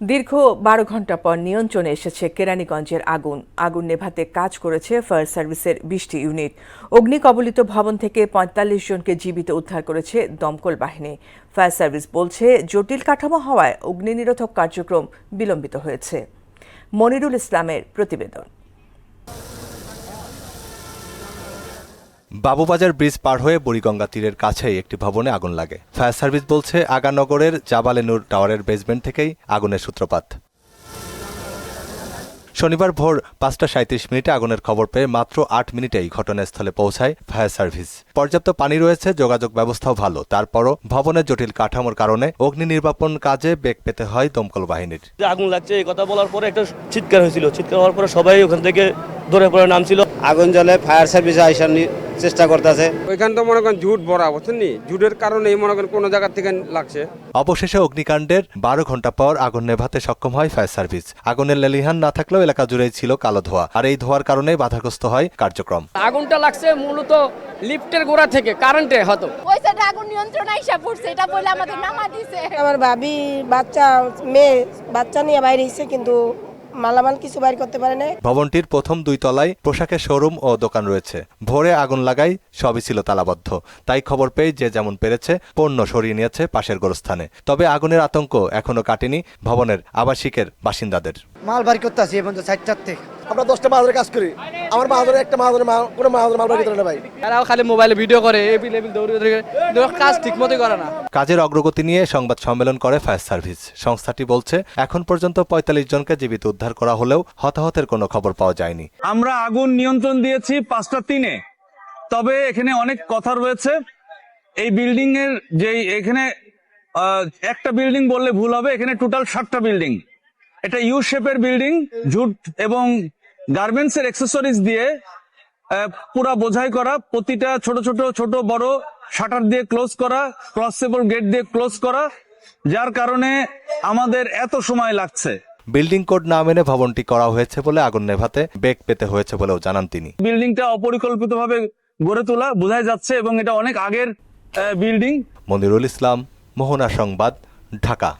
দীর্ঘ ১২ ঘণ্টা পর নিয়ন্ত্রণে এসেছে কেরানীগঞ্জের আগুন। আগুন নেভাতে কাজ করেছে ফায়ার সার্ভিসের ২০টি ইউনিট। অগ্নিকবলিত ভবন থেকে ৪৫ জনকে জীবিত উদ্ধার করেছে দমকল বাহিনী। ফায়ার সার্ভিস বলছে, জটিল কাঠামো হওয়ায় অগ্নি নিরোধক কার্যক্রম বিলম্বিত হয়েছে। মনিরুল ইসলামের প্রতিবেদন। বাবুবাজার ব্রিজ পার হয়ে বুড়িগঙ্গা তীরের কাছেই একটি ভবনে আগুন লাগে। ফায়ার সার্ভিস বলছে, আগানগরের জাবালে নূর টাওয়ারের বেসমেন্ট থেকেই আগুনের সূত্রপাত। শনিবার ভোর ৫টা ৩৭ আগুনের খবর পেয়ে মাত্র ৮ মিনিটেই ঘটনাস্থলে পৌঁছায় ফায়ার সার্ভিস। পর্যাপ্ত পানি রয়েছে, যোগাযোগ ব্যবস্থাও ভালো। তারপরও ভবনের জটিল কাঠামোর কারণে অগ্নি নির্বাপন কাজে বেগ পেতে হয় দমকল বাহিনীর। আগুন লাগছে এই কথা বলার পরে একটা চিৎকার হয়েছিল। চিৎকার হওয়ার পরে সবাই ওখান থেকে দৌড়ে পড়ে নামছিল। আগুন জ্বলে ফায়ার সার্ভিস আইসার চেষ্টা করতেছে। ওইখান তো মনে করেন ঝুট ভরা, বুঝছেন, ঝুটের কারণেই মনে করেন কোনো জায়গা থেকে লাগছে। অবশেষে অগ্নিকাণ্ডের ১২ ঘণ্টা পর আগুন নেভাতে সক্ষম হয় ফায়ার সার্ভিস। আগুনের লেলিহান না থাকলেও এলাকা জুড়েই ছিল কালো ধোঁয়া, আর এই ধোঁয়ার কারণে বাধাগ্রস্ত হয় কার্যক্রম। আগুনটা লাগছে মূলত লিফটের গোড়া থেকে, কারেন্টে হতো। ওই সাইডে আগুন নিয়ন্ত্রণ আইসা পড়ছে, এটা বলে আমাদের নামা দিছে। আমার ভাবি বাচ্চা নিয়ে বাইরে এসে, কিন্তু মালামাল কিছু বাইর করতে পারে না। ভবনটির প্রথম ২ তলায় পোশাকের শোরুম ও দোকান রয়েছে। ভোরে আগুন লাগায় সবই ছিল তালাবদ্ধ। তাই খবর পেয়ে যে যেমন পেরেছে পণ্য সরিয়ে নিয়েছে পাশের গোরস্থানে। তবে আগুনের আতঙ্ক এখনো কাটেনি ভবনের আবাসিকের বাসিন্দাদের। মাল বাড়ি করতে আসি এখন তো ৪টার থেকে। আমরা 10টা মাহাজনে কাজ করি, আমার মাহাজনে একটা মাহাজনে কোনো মাহাজনে মাল বাড়ি করতে না ভাই। তারাও খালি মোবাইলে ভিডিও করে, কাজ ঠিক মতো করে না। কাজের অগ্রগতি নিয়ে সংবাদ সম্মেলন করে ফায়ার সার্ভিস। সংস্থাটি বলছে, এখন পর্যন্ত ৪৫ জনকে জীবিত উদ্ধার করা হলেও হতাহতের কোনো খবর পাওয়া যায়নি। আমরা আগুন নিয়ন্ত্রণ দিয়েছি ৫টা ৩-এ। তবে এখানে অনেক কথা রয়েছে। এই বিল্ডিং এর যে এখানে একটা বিল্ডিং বললে ভুল হবে, এখানে টোটাল 7টা বিল্ডিং। এটা ইউ শেপের বিল্ডিং। জুট এবং গার্মেন্টস এর অ্যাক্সেসরিজ দিয়ে পুরা বোঝাই করা, প্রতিটা ছোট বড় শাটার দিয়ে ক্লোজ করা, ক্রসেবল গেট দিয়ে ক্লোজ করা, যার কারণে আমাদের এত সময় লাগছে। বিল্ডিং কোড না মেনে ভবনটি করা হয়েছে বলে আগুন নেভাতে বেগ পেতে হয়েছে বলেও জানান তিনি। বিল্ডিংটা অপরিকল্পিতভাবে গড়ে তোলা বোঝাই যাচ্ছে এবং এটা অনেক আগের বিল্ডিং। মনিরুল ইসলাম, মোহনা সংবাদ, ঢাকা।